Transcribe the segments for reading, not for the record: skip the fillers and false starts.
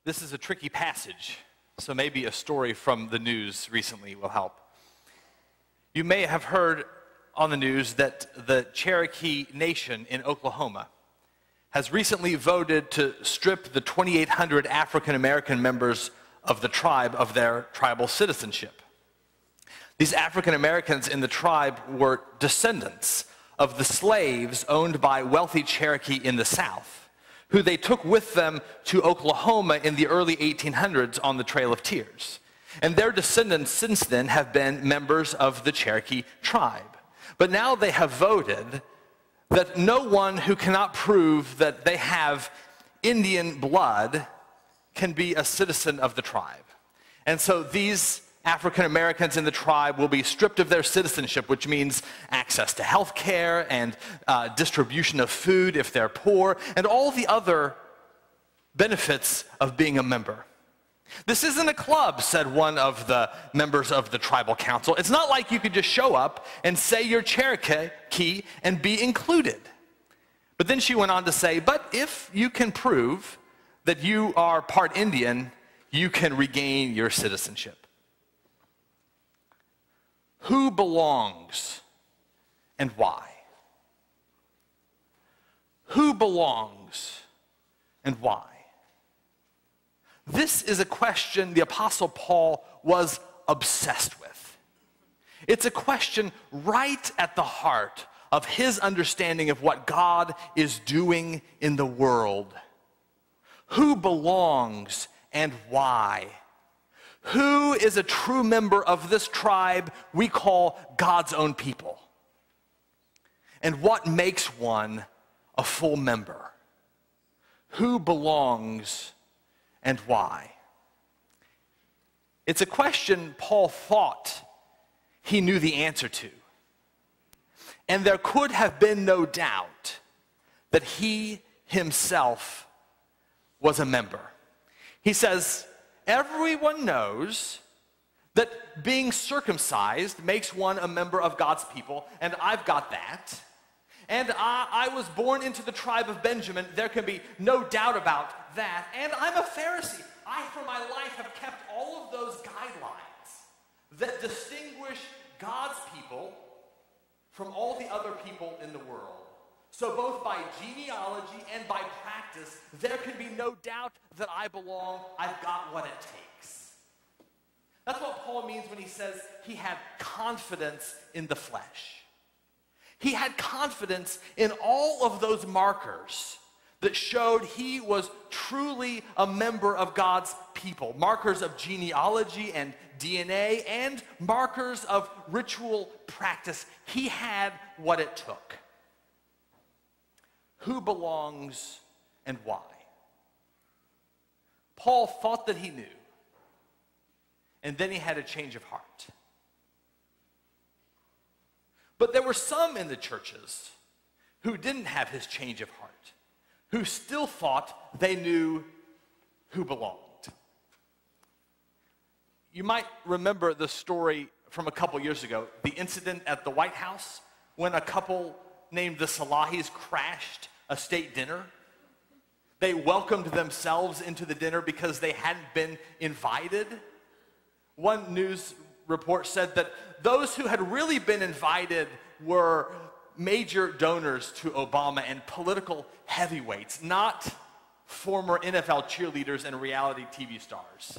This is a tricky passage, so maybe a story from the news recently will help. You may have heard on the news that the Cherokee Nation in Oklahoma has recently voted to strip the 2,800 African American members of the tribe of their tribal citizenship. These African Americans in the tribe were descendants of the slaves owned by wealthy Cherokee in the South, who they took with them to Oklahoma in the early 1800s on the Trail of Tears. And their descendants since then have been members of the Cherokee tribe. But now they have voted that no one who cannot prove that they have Indian blood can be a citizen of the tribe. And so these African Americans in the tribe will be stripped of their citizenship, which means access to health care and distribution of food if they're poor, and all the other benefits of being a member. This isn't a club, said one of the members of the tribal council. It's not like you could just show up and say you're Cherokee and be included. But then she went on to say, but if you can prove that you are part Indian, you can regain your citizenship. Who belongs and why? Who belongs and why? This is a question the Apostle Paul was obsessed with. It's a question right at the heart of his understanding of what God is doing in the world. Who belongs and why? Who is a true member of this tribe we call God's own people? And what makes one a full member? Who belongs and why? It's a question Paul thought he knew the answer to. And there could have been no doubt that he himself was a member. He says, everyone knows that being circumcised makes one a member of God's people, and I've got that. And I was born into the tribe of Benjamin. There can be no doubt about that. And I'm a Pharisee. I, for my life, have kept all of those guidelines that distinguish God's people from all the other people in the world. So both by genealogy and by practice, there can be no doubt that I belong. I've got what it takes. That's what Paul means when he says he had confidence in the flesh. He had confidence in all of those markers that showed he was truly a member of God's people. Markers of genealogy and DNA and markers of ritual practice. He had what it took. Who belongs and why? Paul thought that he knew, and then he had a change of heart. But there were some in the churches who didn't have his change of heart, who still thought they knew who belonged. You might remember the story from a couple years ago, the incident at the White House when a couple named the Salahis crashed a state dinner. They welcomed themselves into the dinner because they hadn't been invited. One news report said that those who had really been invited were major donors to Obama and political heavyweights, not former NFL cheerleaders and reality TV stars.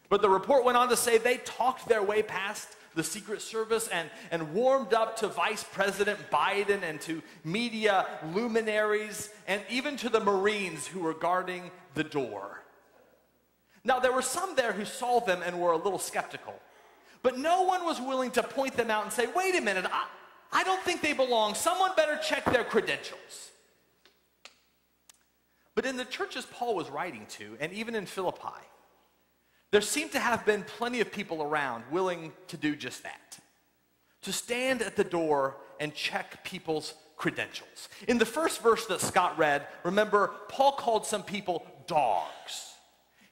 But the report went on to say they talked their way past the Secret Service and warmed up to Vice President Biden and to media luminaries and even to the Marines who were guarding the door. Now, there were some there who saw them and were a little skeptical, but no one was willing to point them out and say, wait a minute, I don't think they belong. Someone better check their credentials. But in the churches Paul was writing to, and even in Philippi, there seemed to have been plenty of people around willing to do just that, to stand at the door and check people's credentials. In the first verse that Scott read, remember, Paul called some people dogs.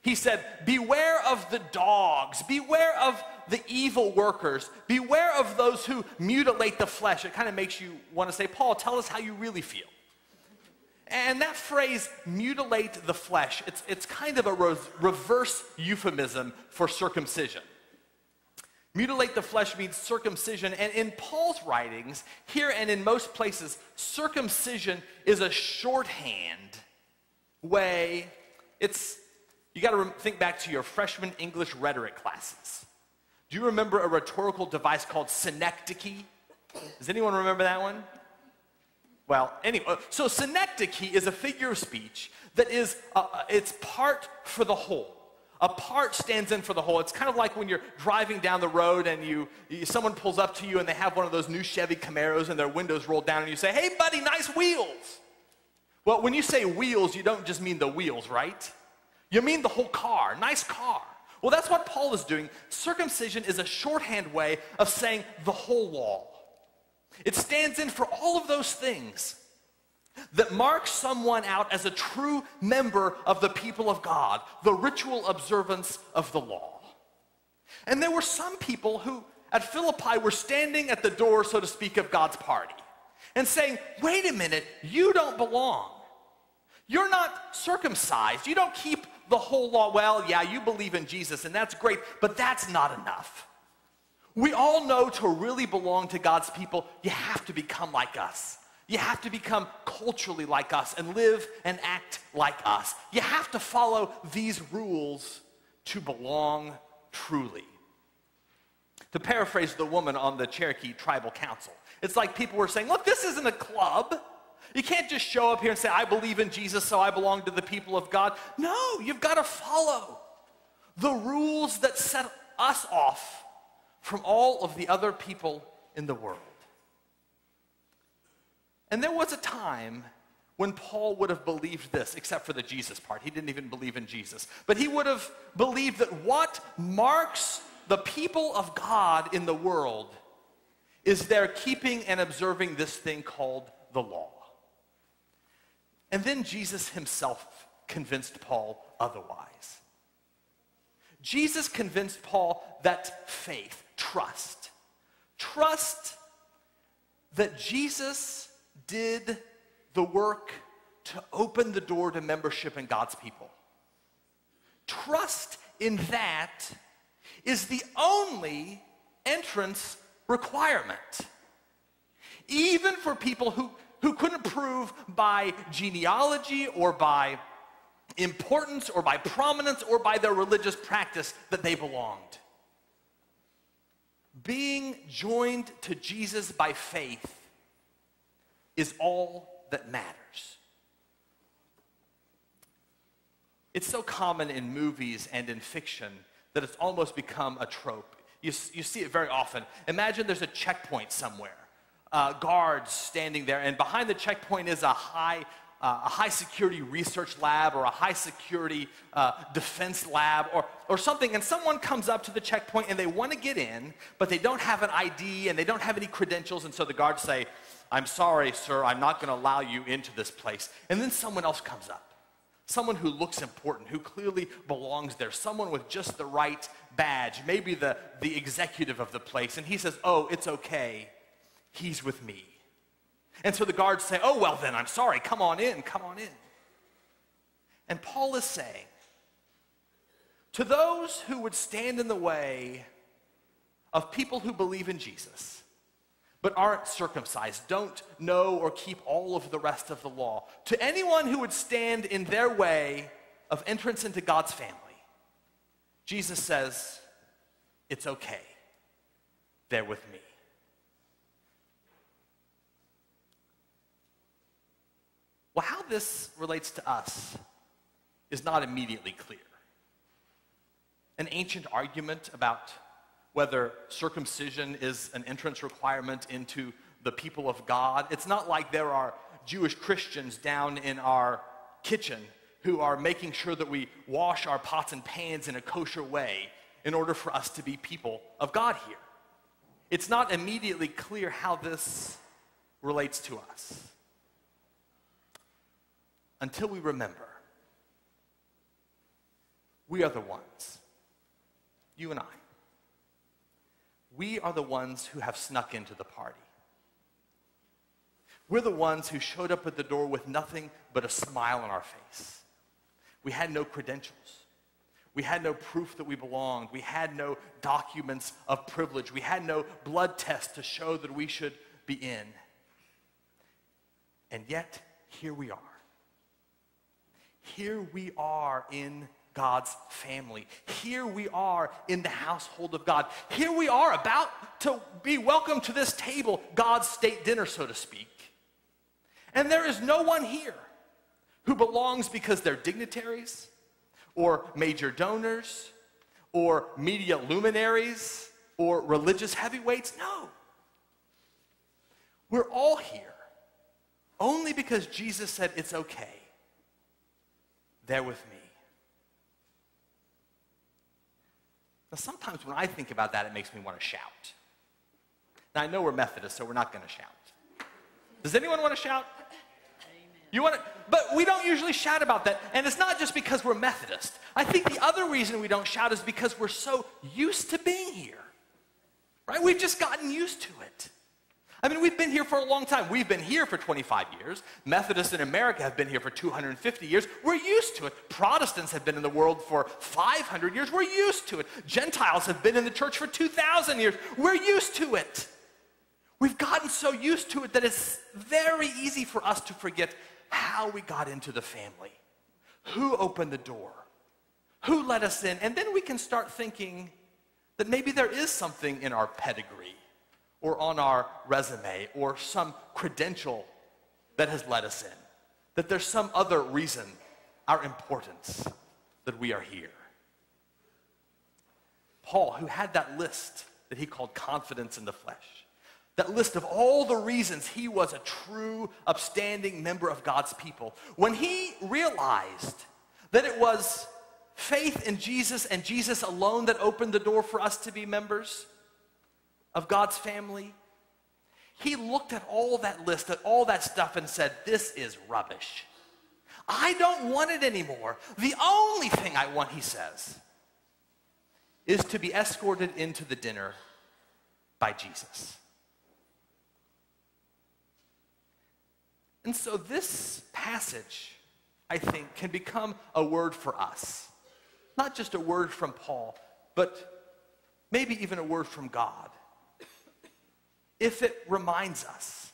He said, beware of the dogs, beware of the evil workers, beware of those who mutilate the flesh. It kind of makes you want to say, Paul, tell us how you really feel. And that phrase, mutilate the flesh, it's kind of a reverse euphemism for circumcision. Mutilate the flesh means circumcision, and in Paul's writings, here and in most places, circumcision is a shorthand way. You got to think back to your freshman English rhetoric classes. Do you remember a rhetorical device called synecdoche? Does anyone remember that one? Well, anyway, so synecdoche is a figure of speech that is, it's part for the whole. A part stands in for the whole. It's kind of like when you're driving down the road and someone pulls up to you and they have one of those new Chevy Camaros and their windows rolled down and you say, "Hey buddy, nice wheels." Well, when you say wheels, you don't just mean the wheels, right? You mean the whole car, nice car. Well, that's what Paul is doing. Circumcision is a shorthand way of saying the whole law. It stands in for all of those things that mark someone out as a true member of the people of God, the ritual observance of the law. And there were some people who at Philippi were standing at the door, so to speak, of God's party and saying, "Wait a minute, you don't belong. You're not circumcised. You don't keep the whole law. Well, yeah, you believe in Jesus, and that's great, but that's not enough. We all know to really belong to God's people, you have to become like us. You have to become culturally like us and live and act like us. You have to follow these rules to belong truly." To paraphrase the woman on the Cherokee Tribal Council, it's like people were saying, "Look, this isn't a club. You can't just show up here and say, 'I believe in Jesus, so I belong to the people of God.' No, you've got to follow the rules that set us off from all of the other people in the world." And there was a time when Paul would have believed this, except for the Jesus part. He didn't even believe in Jesus. But he would have believed that what marks the people of God in the world is their keeping and observing this thing called the law. And then Jesus himself convinced Paul otherwise. Jesus convinced Paul that faith, trust that Jesus did the work to open the door to membership in God's people. Trust in that is the only entrance requirement. Even for people who couldn't prove by genealogy or by importance or by prominence or by their religious practice that they belonged. Being joined to Jesus by faith is all that matters. It's so common in movies and in fiction that it's almost become a trope. You see it very often. Imagine there's a checkpoint somewhere. Guards standing there, and behind the checkpoint is a high security research lab or a high security defense lab or something, and someone comes up to the checkpoint and they want to get in, but they don't have an ID and they don't have any credentials, and so the guards say, "I'm sorry, sir, I'm not going to allow you into this place." And then someone else comes up. Someone who looks important, who clearly belongs there, someone with just the right badge, maybe the executive of the place, and he says, "Oh, it's okay. He's with me." And so the guards say, "Oh, well then, I'm sorry, come on in, come on in." And Paul is saying, to those who would stand in the way of people who believe in Jesus, but aren't circumcised, don't know or keep all of the rest of the law, to anyone who would stand in their way of entrance into God's family, Jesus says, it's okay. They're with me. Well, how this relates to us is not immediately clear. An ancient argument about whether circumcision is an entrance requirement into the people of God. It's not like there are Jewish Christians down in our kitchen who are making sure that we wash our pots and pans in a kosher way in order for us to be people of God here. It's not immediately clear how this relates to us until we remember we are the ones, you and I. We are the ones who have snuck into the party. We're the ones who showed up at the door with nothing but a smile on our face. We had no credentials. We had no proof that we belonged. We had no documents of privilege. We had no blood test to show that we should be in. And yet, here we are. Here we are in God's family. Here we are in the household of God. Here we are about to be welcomed to this table, God's state dinner, so to speak. And there is no one here who belongs because they're dignitaries or major donors or media luminaries or religious heavyweights. No. We're all here only because Jesus said it's okay. They're with me. Now, sometimes when I think about that, it makes me want to shout. Now, I know we're Methodists, so we're not going to shout. Does anyone want to shout? You want to, but we don't usually shout about that, and it's not just because we're Methodist. I think the other reason we don't shout is because we're so used to being here, right? We've just gotten used to it. I mean, we've been here for a long time. We've been here for 25 years. Methodists in America have been here for 250 years. We're used to it. Protestants have been in the world for 500 years. We're used to it. Gentiles have been in the church for 2,000 years. We're used to it. We've gotten so used to it that it's very easy for us to forget how we got into the family, who opened the door, who let us in, and then we can start thinking that maybe there is something in our pedigree or on our resume or some credential that has let us in, that there's some other reason, our importance, that we are here. Paul, who had that list that he called confidence in the flesh, that list of all the reasons he was a true, upstanding member of God's people. When he realized that it was faith in Jesus and Jesus alone that opened the door for us to be members of God's family, he looked at all that list, at all that stuff, and said, this is rubbish. I don't want it anymore. The only thing I want, he says, is to be escorted into the dinner by Jesus. And so this passage, I think, can become a word for us. Not just a word from Paul, but maybe even a word from God. If it reminds us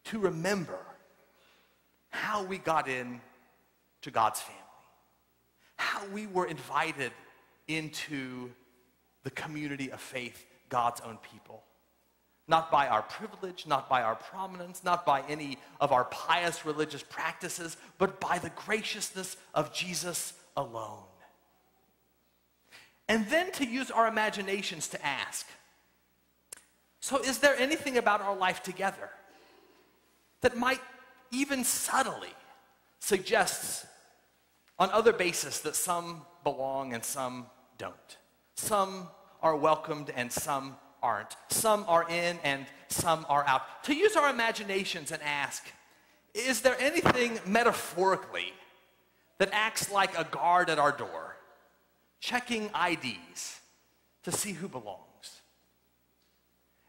to remember how we got in to God's family, how we were invited into the community of faith, God's own people. Not by our privilege, not by our prominence, not by any of our pious religious practices, but by the graciousness of Jesus alone. And then to use our imaginations to ask, so is there anything about our life together that might even subtly suggest on other basis that some belong and some don't? Some are welcomed and some aren't. Some are in and some are out. To use our imaginations and ask, is there anything metaphorically that acts like a guard at our door, checking IDs to see who belongs?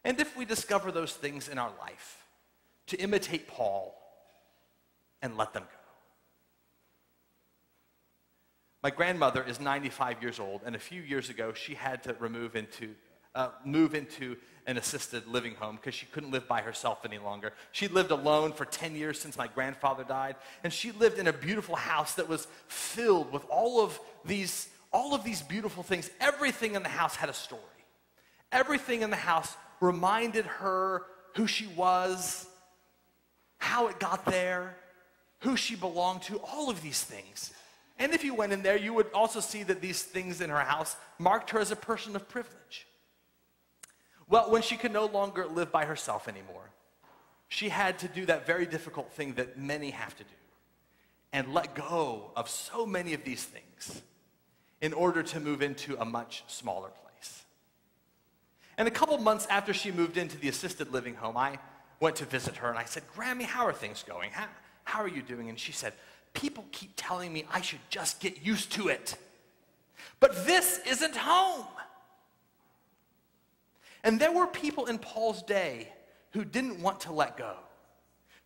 And if we discover those things in our life, to imitate Paul and let them go. My grandmother is 95 years old, and a few years ago she had to move into an assisted living home because she couldn't live by herself any longer. She lived alone for 10 years since my grandfather died, and she lived in a beautiful house that was filled with all of these beautiful things. Everything in the house had a story. Everything in the house reminded her who she was, how it got there, who she belonged to, all of these things. And if you went in there, you would also see that these things in her house marked her as a person of privilege. Well, when she could no longer live by herself anymore, she had to do that very difficult thing that many have to do and let go of so many of these things in order to move into a much smaller place. And a couple months after she moved into the assisted living home, I went to visit her and I said, Grammy, how are things going? How are you doing? And she said, people keep telling me I should just get used to it. But this isn't home. And there were people in Paul's day who didn't want to let go.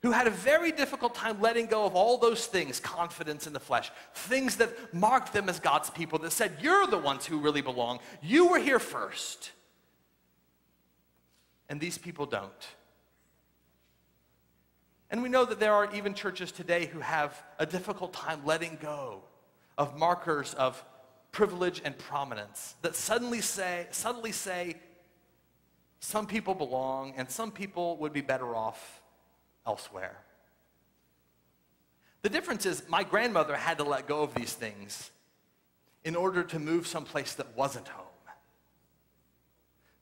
who had a very difficult time letting go of all those things, confidence in the flesh, things that marked them as God's people, that said, you're the ones who really belong. You were here first. And these people don't. And we know that there are even churches today who have a difficult time letting go of markers of privilege and prominence that subtly say some people belong and some people would be better off elsewhere. The difference is my grandmother had to let go of these things in order to move someplace that wasn't home.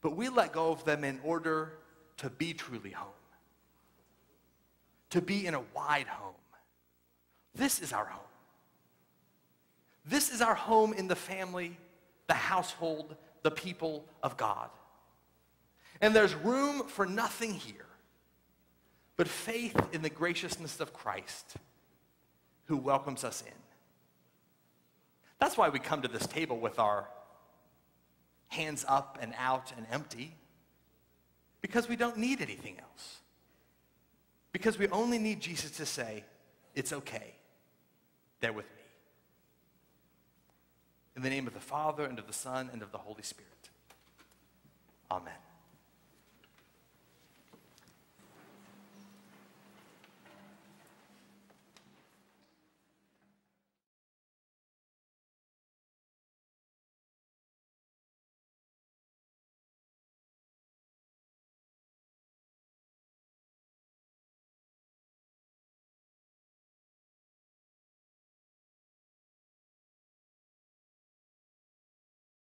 But we let go of them in order to be truly home, to be in a wide home. This is our home. This is our home in the family, the household, the people of God. And there's room for nothing here but faith in the graciousness of Christ who welcomes us in. That's why we come to this table with our hands up and out and empty, because we don't need anything else. Because we only need Jesus to say, it's okay, they're with me. In the name of the Father, and of the Son, and of the Holy Spirit. Amen.